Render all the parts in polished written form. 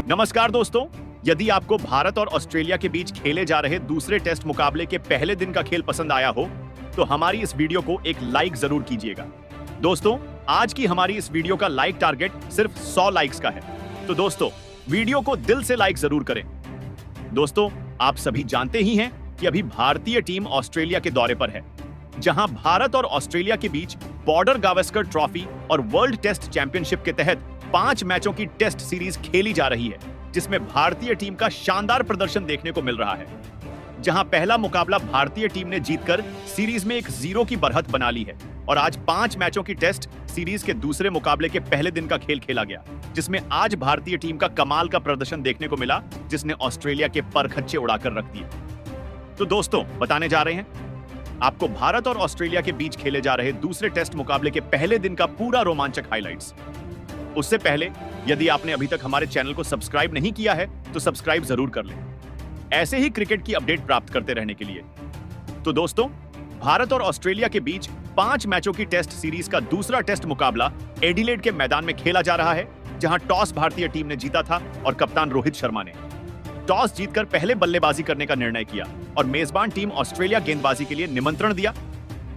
नमस्कार दोस्तों, यदि आपको भारत और ऑस्ट्रेलिया के बीच खेले जा रहे दूसरे टेस्ट मुकाबले के पहले दिन का खेल पसंद आया हो तो हमारी इस वीडियो को एक लाइक जरूर कीजिएगा। दोस्तों, आज की हमारी इस वीडियो का लाइक टारगेट सिर्फ 100 लाइक्स का है, तो दोस्तों वीडियो को दिल से लाइक जरूर करें। दोस्तों, आप सभी जानते ही हैं कि अभी भारतीय टीम ऑस्ट्रेलिया के दौरे पर है, जहां भारत और ऑस्ट्रेलिया के बीच बॉर्डर गावस्कर ट्रॉफी और वर्ल्ड टेस्ट चैंपियनशिप के तहत 5 मैचों की टेस्ट सीरीज खेली जा रही है, जिसमें भारतीय टीम का शानदार प्रदर्शन देखने को मिल रहा है। जहां पहला मुकाबला भारतीय टीम ने जीतकर सीरीज में 1-0 की बढ़त बना ली है और आज 5 मैचों की टेस्ट सीरीज के दूसरे मुकाबले के पहले दिन का खेल खेला गया, जिसमें आज भारतीय टीम का कमाल का प्रदर्शन देखने को मिला, जिसने ऑस्ट्रेलिया के परखच्चे उड़ाकर रख दिए। तो दोस्तों, बताने जा रहे हैं आपको भारत और ऑस्ट्रेलिया के बीच खेले जा रहे दूसरे टेस्ट मुकाबले के पहले दिन का पूरा रोमांचक हाइलाइट्स। उससे पहले यदि आपने अभी तक हमारे चैनल को सब्सक्राइब नहीं किया है तो सब्सक्राइब जरूर कर लें, ऐसे ही क्रिकेट की अपडेट प्राप्त करते रहने के लिए। तो दोस्तों, भारत और ऑस्ट्रेलिया के बीच 5 मैचों की टेस्ट सीरीज का दूसरा टेस्ट मुकाबला एडिलेड के मैदान में खेला जा रहा है, जहां टॉस भारतीय टीम ने जीता था और कप्तान रोहित शर्मा ने टॉस जीतकर पहले बल्लेबाजी करने का निर्णय किया और मेजबान टीम ऑस्ट्रेलिया गेंदबाजी के लिए निमंत्रण दिया,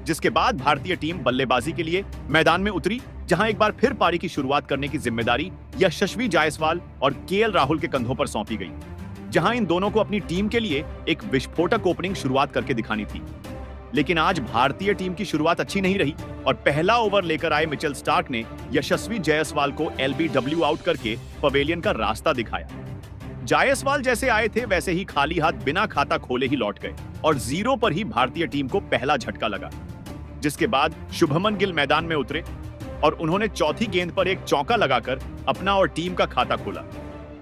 जिसके बाद भारतीय टीम बल्लेबाजी के लिए मैदान में उतरी, जहां एक बार फिर पारी की शुरुआत करने की जिम्मेदारी यशस्वी जायसवाल और केएल राहुल के कंधों पर सौंपी गई, जहां इन दोनों को अपनी टीम के लिए एक विस्फोटक ओपनिंग शुरुआत करके दिखानी थी। लेकिन आज भारतीय टीम की शुरुआत अच्छी नहीं रही और पहला ओवर लेकर आए मिचेल स्टार्क ने यशस्वी जायसवाल को एलबीडब्ल्यू आउट करके पवेलियन का रास्ता दिखाया। जायसवाल जैसे आए थे वैसे ही खाली हाथ बिना खाता खोले ही लौट गए और 0 पर ही भारतीय टीम को पहला झटका लगा, जिसके बाद शुभमन गिल मैदान में उतरे और उन्होंने चौथी गेंद पर एक चौका लगाकर अपना और टीम का खाता खोला।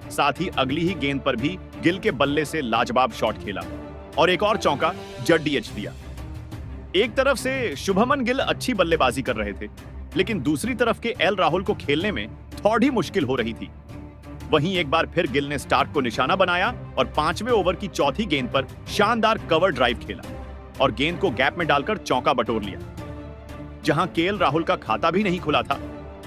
साथ ही अगली ही गेंद पर भी गिल के बल्ले से लाजवाब शॉट खेला और एक और चौका जड़ डीएच दिया। एक तरफ से शुभमन गिल अच्छी बल्लेबाजी कर रहे थे, लेकिन दूसरी तरफ के एल राहुल को खेलने में थोड़ी मुश्किल हो रही थी। वहीं एक बार फिर गिल ने स्टार्क को निशाना बनाया और 5वें ओवर की चौथी गेंद पर शानदार कवर ड्राइव खेला और गेंद को गैप में डालकर चौका बटोर लिया, जहां केएल राहुल का खाता भी नहीं खुला था।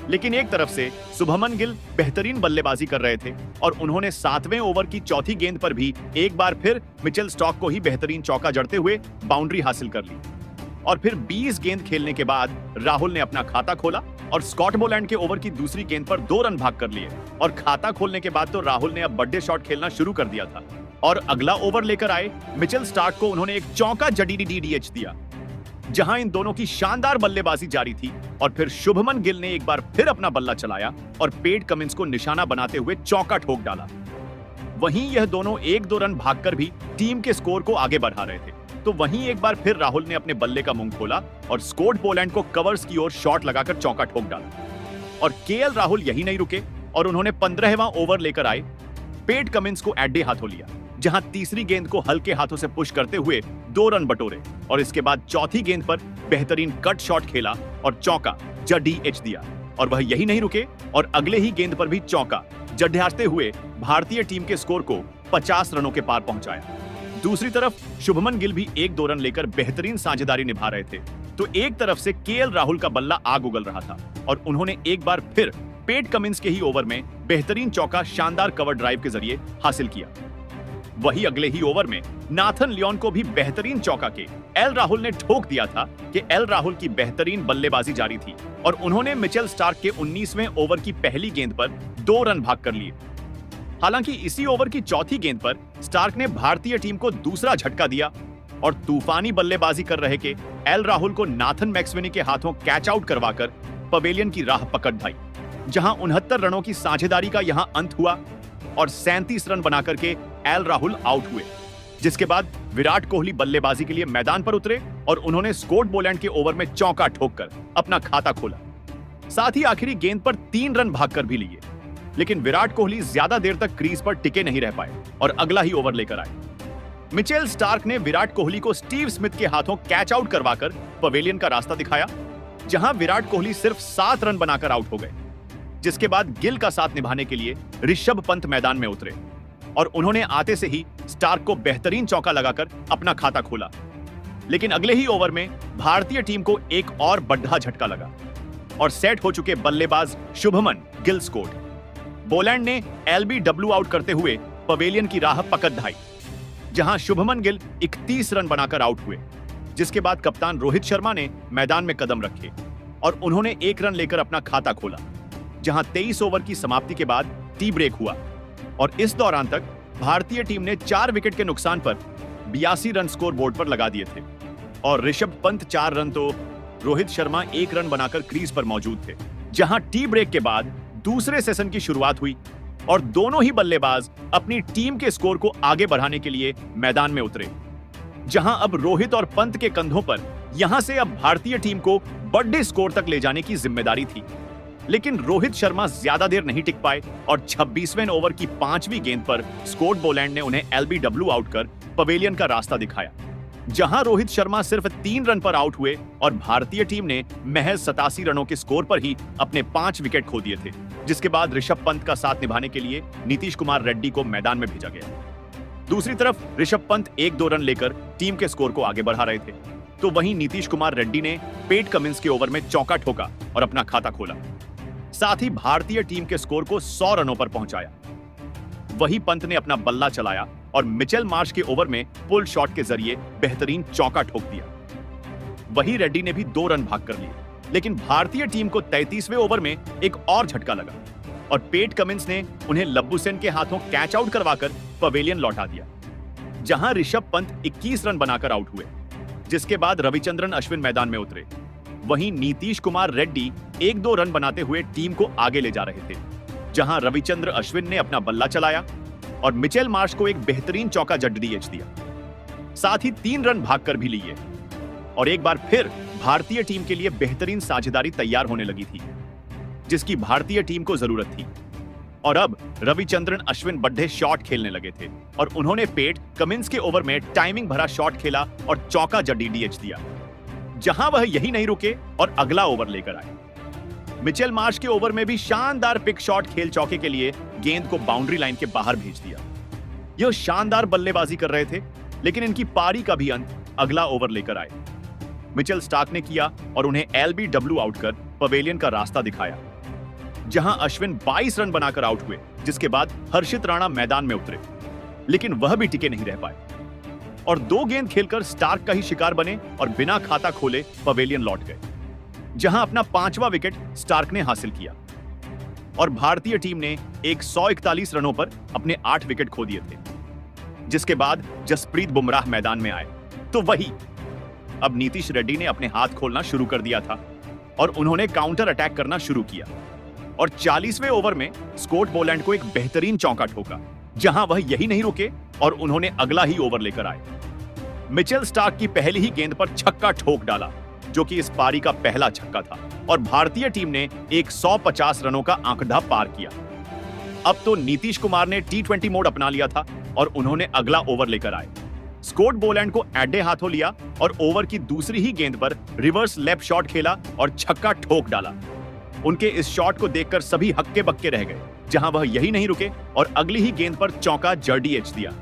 लेकिन एक तरफ से शुभमन गिल बेहतरीन बल्लेबाजी कर रहे थे और उन्होंने 7वें ओवर की चौथी गेंद पर भी एक बार फिर मिचेल स्टार्क को ही बेहतरीन चौका जड़ते हुए बाउंड्री हासिल कर ली और फिर 20 गेंद खेलने के बाद राहुल ने अपना खाता खोला और स्कॉट बोलैंड के ओवर की दूसरी गेंद पर 2 रन भाग कर लिए और खाता खोलने के बाद तो राहुल ने अब बर्थडे शॉट खेलना शुरू कर दिया था और अगला ओवर लेकर आए मिचेल स्टार्क को उन्होंने एक चौका जड़ी डीएच दिया, जहां इन दोनों की शानदार बल्लेबाजी जारी थी और फिर शुभमन गिल ने एक बार फिर अपना बल्ला चलाया और पेट कमिंस को निशाना बनाते हुए चौका ठोक डाला। वहीं यह दोनों 1-2 रन भागकर भी टीम के स्कोर को आगे बढ़ा रहे थे, तो वहीं एक बार फिर राहुल ने अपने बल्ले का मुंह खोला और स्कॉट बोलैंड को कवर्स की ओर शॉट लगाकर चौका ठोक डाला। और केएल राहुल यही नहीं रुके और उन्होंने 15वां ओवर लेकर आए पेट कमिंस को एड्डे हाथों लिया, जहां तीसरी गेंद को हल्के हाथों से पुश करते हुए 2 रन बटोरे और इसके बाद चौथी गेंद पर बेहतरीन कट शॉट खेला और चौका डीएच दिया। और वह यही नहीं रुके और अगले ही गेंद पर भी चौका जड़ाते हुए भारतीय टीम के स्कोर को 50 रनों के पार पहुंचाया। दूसरी तरफ शुभमन गिल भी 1-2 रन लेकर बेहतरीन साझेदारी निभा रहे थे, तो एक तरफ से केएल राहुल का बल्ला आग उगल रहा था और उन्होंने एक बार फिर पेट कमिंस के ही ओवर में बेहतरीन चौका शानदार कवर ड्राइव के जरिए हासिल किया। वही अगले ही ओवर में नाथन लियोन को भी बेहतरीन चौका के एल राहुल ने ठोक दिया था कि एल राहुल की बेहतरीन बल्लेबाजी जारी थी और उन्होंने मिचेल स्टार्क के 19वें ओवर की पहली गेंद पर 2 रन भाग कर लिए। हालांकि इसी ओवर की चौथी गेंद पर स्टार्क ने भारतीय टीम को दूसरा झटका दिया और तूफानी बल्लेबाजी कर रहे के एल राहुल को नाथन मैक्सवेनी के हाथों कैच आउट करवाकर पवेलियन की राह पकड़ ढाई, जहां 69 रनों की साझेदारी का यहां अंत हुआ और 37 रन बनाकर के एल राहुल आउट हुए, जिसके बाद विराट कोहली बल्लेबाजी के लिए मैदान पर उतरे और उन्होंने स्कॉट बोलैंड के ओवर में चौका ठोककर अपना खाता खोला। साथ ही आखिरी गेंद पर 3 रन भागकर भी लिए, लेकिन विराट कोहली ज्यादा देर तक क्रीज पर टिके नहीं रह पाए और अगला ही ओवर लेकर आए। मिचेल स्टार्क ने विराट कोहली को स्टीव स्मिथ के हाथों कैच आउट करवाकर पवेलियन का रास्ता दिखाया, जहां विराट कोहली सिर्फ 7 रन बनाकर आउट हो गए, जिसके बाद गिल का साथ निभाने के लिए ऋषभ पंत मैदान में उतरे और उन्होंने आते से ही स्टार्क को बेहतरीन चौका लगाकर अपना खाता खोला। लेकिन अगले ही ओवर में भारतीय टीम को एक और बड़ा झटका लगा और सेट हो चुके बल्लेबाज शुभमन गिल स्कोर बोलैंड ने एलबीडब्ल्यू आउट करते हुए पवेलियन की राह पकड़ ढाई, जहां शुभमन गिल 31 रन बनाकर आउट हुए, जिसके बाद कप्तान रोहित शर्मा ने मैदान में कदम रखे और उन्होंने 1 रन लेकर अपना खाता खोला, जहां 23 ओवर की समाप्ति के बाद टी ब्रेक हुआ और इस दौरान तक भारतीय टीम ने 4 विकेट के नुकसान पर 82 रन स्कोर बोर्ड पर लगा दिए थे और ऋषभ पंत 4 रन तो रोहित शर्मा 1 रन बनाकर क्रीज पर मौजूद थे। जहां टी ब्रेक के बाद दूसरे सेशन की शुरुआत हुई और दोनों ही बल्लेबाज अपनी टीम के स्कोर को आगे बढ़ाने के लिए मैदान में उतरे, जहां अब रोहित और पंत के कंधों पर यहां से अब भारतीय टीम को बड़े स्कोर तक ले जाने की जिम्मेदारी थी। लेकिन रोहित शर्मा ज्यादा देर नहीं टिक पाए और 26वें ओवर की 5वीं गेंद पर स्कॉट बोलैंड ने उन्हें एलबीडब्ल्यू आउट कर पवेलियन का रास्ता दिखाया, जहां रोहित शर्मा सिर्फ 3 रन पर आउट हुए और भारतीय टीम ने महज 87 रनों के स्कोर पर ही अपने 5 विकेट खो दिए थे, जिसके बाद ऋषभ पंत का साथ निभाने के लिए नीतीश कुमार रेड्डी को मैदान में भेजा गया। दूसरी तरफ ऋषभ पंत 1-2 रन लेकर टीम के स्कोर को आगे बढ़ा रहे थे, तो वहीं नीतीश कुमार रेड्डी ने पेट कमिंस के ओवर में चौका ठोका और अपना खाता खोला। साथ ही भारतीय टीम के स्कोर को 100 रनों पर पहुंचाया। वहीं पंत ने अपना बल्ला चलाया और मिचेल मार्श के ओवर में पुल शॉट के जरिए बेहतरीन चौका ठोक दिया। वहीं रेड्डी ने भी 2 रन भाग कर लिए, लेकिन भारतीय टीम को 33वें ओवर में एक और झटका लगा और पेट कमिंस ने उन्हें लब्बू सेन के हाथों कैच आउट करवाकर पवेलियन लौटा दिया, जहां ऋषभ पंत 21 रन बनाकर आउट हुए, जिसके बाद रविचंद्रन अश्विन मैदान में उतरे। वहीं नीतीश कुमार रेड्डी 1-2 रन बनाते हुए टीम को आगे ले जा रहे थे, जहां रविचंद्र अश्विन ने अपना बल्ला चलाया और मिचेल मार्श को एक बेहतरीन चौका जड़डीएच दिया। साथ ही 3 रन भागकर भी लिए और एक बार फिर भारतीय टीम के लिए बेहतरीन साझेदारी तैयार होने लगी थी, जिसकी भारतीय टीम को जरूरत थी। और अब रविचंद्रन अश्विन बड़े शॉट खेलने लगे थे और उन्होंने पेट कमिंस के ओवर में टाइमिंग भरा शॉट खेला और चौका जड़डीएच दिया, जहां वह यही नहीं रुके और अगला ओवर लेकर आए। मिचेल मार्श के ओवर में भी शानदार पिक शॉट खेल चौके के लिए गेंद को बाउंड्री लाइन के बाहर भेज दिया। यह शानदार बल्लेबाजी कर रहे थे, लेकिन इनकी पारी का भी अंत अगला ओवर लेकर आए। मिचेल स्टार्क ने किया और उन्हें एलबीडब्ल्यू आउट कर पवेलियन का रास्ता दिखाया, जहां अश्विन 22 रन बनाकर आउट हुए, जिसके बाद हर्षित राणा मैदान में उतरे, लेकिन वह भी टिके नहीं रह पाए और 2 गेंद खेलकर स्टार्क का ही शिकार बने और बिना खाता खोले पवेलियन लौट गए, जहां अपना 5वां विकेट स्टार्क ने हासिल किया और भारतीय टीम ने 141 रनों पर अपने 8 विकेट खो दिए थे। जिसके बाद जसप्रीत बुमराह मैदान में आए, तो वही अब नीतीश रेड्डी ने अपने हाथ खोलना शुरू कर दिया था और उन्होंने काउंटर अटैक करना शुरू किया और 40वें ओवर में स्कॉट बोलैंड को एक बेहतरीन चौका ठोका, जहां वह यही नहीं रुके और उन्होंने अगला ही ओवर लेकर आए। मिचेल स्टार्क की पहली ही गेंद पर छक्का ठोक डाला, जो कि इस पारी का पहला छक्का था और भारतीय टीम ने 150 रनों का आंकड़ा पार किया। अब तो नीतीश कुमार ने T20 मोड अपना लिया था और उन्होंने अगला ओवर लेकर आए। स्कॉट बोलैंड को एडे हाथों लिया और ओवर की दूसरी ही गेंद पर रिवर्स लेफ्ट शॉट खेला और छक्का ठोक डाला। उनके इस शॉट को देखकर सभी हक्के बक्के रह गए, जहां वह यही नहीं रुके और अगली ही गेंद पर चौका जड़डीएच दिया।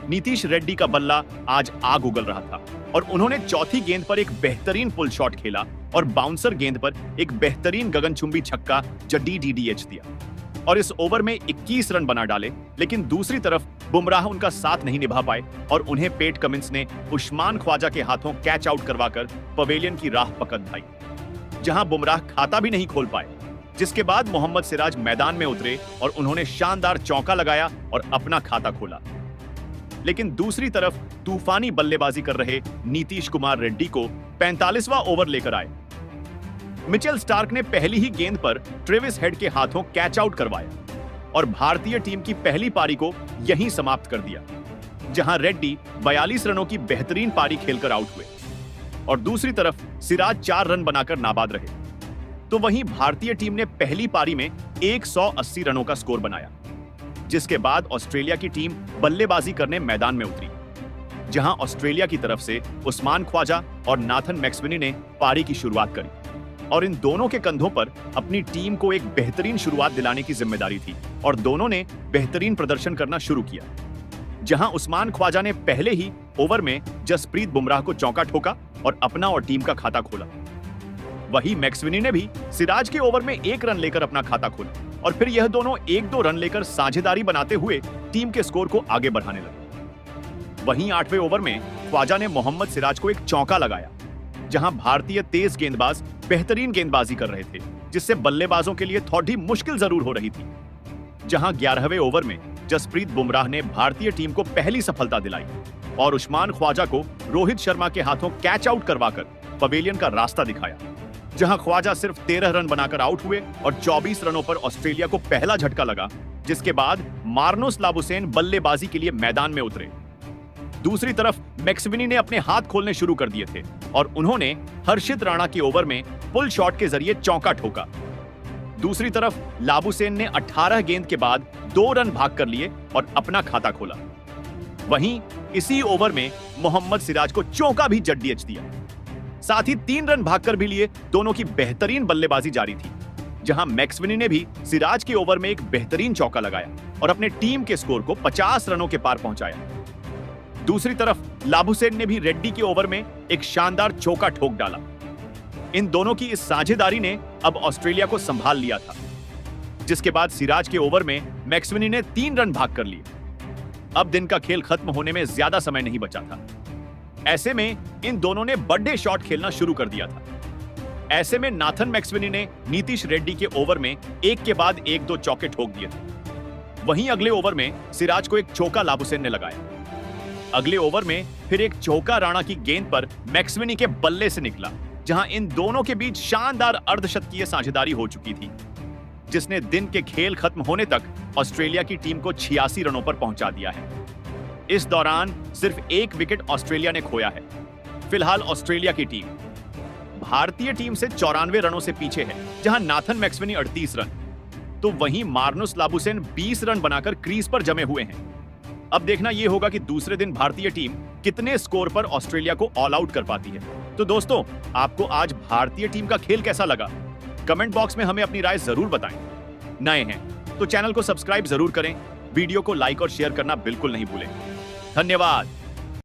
नीतीश रेड्डी का बल्ला आज आग उगल रहा था और उन्होंने चौथी गेंद पर एक बेहतरीन पुल शॉट खेला और बाउंसर गेंद पर एक बेहतरीन गगनचुंबी छक्का जड़डीएच दिया और इस ओवर में 21 रन बना डाले। लेकिन दूसरी तरफ बुमराह उनका साथ नहीं निभा पाए और उन्हें पेट कमिंस ने उस्मान ख्वाजा के हाथों कैच आउट करवाकर पवेलियन की राह पकड़ दी, जहां बुमराह खाता भी नहीं खोल पाए। जिसके बाद मोहम्मद सिराज मैदान में उतरे और उन्होंने शानदार चौका लगाया और अपना खाता खोला। लेकिन दूसरी तरफ तूफानी बल्लेबाजी कर रहे नीतीश कुमार रेड्डी को 45वां ओवर लेकर आए। मिचेल स्टार्क ने पहली ही गेंद पर ट्रेविस हेड के हाथों कैच आउट करवाया और भारतीय टीम की पहली पारी को यहीं समाप्त कर दिया, जहां रेड्डी 42 रनों की बेहतरीन पारी खेलकर आउट हुए और दूसरी तरफ सिराज 4 रन बनाकर नाबाद रहे। तो वहीं भारतीय टीम ने पहली पारी में 180 रनों का स्कोर बनाया, जिसके बाद ऑस्ट्रेलिया की टीम बल्लेबाजी करने मैदान में उतरी, जहां ऑस्ट्रेलिया की तरफ से उस्मान ख्वाजा और नाथन मैक्सवेनी ने पारी की शुरुआत करी और इन दोनों के कंधों पर अपनी टीम को एक बेहतरीन शुरुआत दिलाने की जिम्मेदारी थी और दोनों ने बेहतरीन प्रदर्शन करना शुरू किया, जहां उस्मान ख्वाजा ने पहले ही ओवर में जसप्रीत बुमराह को चौका ठोका और अपना और टीम का खाता खोला। वहीं मैक्सवेनी ने भी सिराज के ओवर में 1 रन लेकर अपना खाता खोला और फिर यह दोनों 1-2 रन लेकर साझेदारी बनाते हुए टीम के स्कोर को आगे बढ़ाने लगे। वहीं 8वें ओवर में ख्वाजा ने मोहम्मद सिराज को एक चौका लगाया, जहां भारतीय तेज गेंदबाज बेहतरीन गेंदबाजी कर रहे थे, जिससे बल्लेबाजों के लिए थोड़ी मुश्किल जरूर हो रही थी। जहां 11वें ओवर में जसप्रीत बुमराह ने भारतीय टीम को पहली सफलता दिलाई और उस्मान ख्वाजा को रोहित शर्मा के हाथों कैच आउट करवाकर पवेलियन का रास्ता दिखाया, जहां ख्वाजा सिर्फ 13 रन बनाकर आउट हुए और 24 रनों पर ऑस्ट्रेलिया को पहला झटका लगा, जिसके बाद मार्नुस लाबुशेन बल्लेबाजी के लिए मैदान में उतरे। दूसरी तरफ मैक्सवेनी ने अपने हाथ खोलने शुरू कर दिए थे और उन्होंने हर्षित राणा के ओवर में पुल शॉट के जरिए चौका ठोका। दूसरी तरफ लाबुशेन ने 18 गेंद के बाद 2 रन भाग कर लिए और अपना खाता खोला। वहीं इसी ओवर में मोहम्मद सिराज को चौका भी जड़ीएच दिया। साथ ही 3 रन भागकर भी लिए। दोनों की बेहतरीन बल्लेबाजी जारी थी, जहां मैक्सवेनी ने भी सिराज के ओवर में एक बेहतरीन चौका लगाया और अपने टीम के स्कोर को 50 रनों के पार पहुंचाया। दूसरी तरफ लाबुशेन ने भी रेड्डी के ओवर में एक शानदार चौका ठोक डाला। इन दोनों की इस साझेदारी ने अब ऑस्ट्रेलिया को संभाल लिया था, जिसके बाद सिराज के ओवर में मैक्सवेनी ने 3 रन भाग कर लिए। अब दिन का खेल खत्म होने में ज्यादा समय नहीं बचा था। ऐसे में इन दोनों ने बड़े शॉट खेलना शुरू कर दिया था। ऐसे में नाथन मैक्सवेनी ने नीतीश रेड्डी के ओवर में एक के बाद एक 2 चौके ठोक दिए थे। वहीं अगले ओवर में सिराज को एक चौका लाबुशेन ने लगाया। अगले ओवर में फिर एक चौका राणा की गेंद पर मैक्सवेनी के बल्ले से निकला, जहां इन दोनों के बीच शानदार अर्धशतकीय साझेदारी हो चुकी थी, जिसने दिन के खेल खत्म होने तक ऑस्ट्रेलिया की टीम को 86 रनों पर पहुंचा दिया है। इस दौरान सिर्फ 1 विकेट ऑस्ट्रेलिया ने खोया है। फिलहाल ऑस्ट्रेलिया की टीम भारतीय टीम से 94 रनों से पीछे है, जहां नाथन मैक्सवेनी 38 रन, तो वहीं मार्नुस लाबुशेन 20 रन बनाकर क्रीज पर जमे हुए हैं। अब देखना यह होगा कि दूसरे दिन भारतीय टीम कितने स्कोर पर ऑस्ट्रेलिया को ऑल आउट कर पाती है। तो दोस्तों, आपको आज भारतीय टीम का खेल कैसा लगा? कमेंट बॉक्स में हमें अपनी राय जरूर बताएं। नए हैं तो चैनल को सब्सक्राइब जरूर करें, वीडियो को लाइक और शेयर करना बिल्कुल नहीं भूलें। धन्यवाद।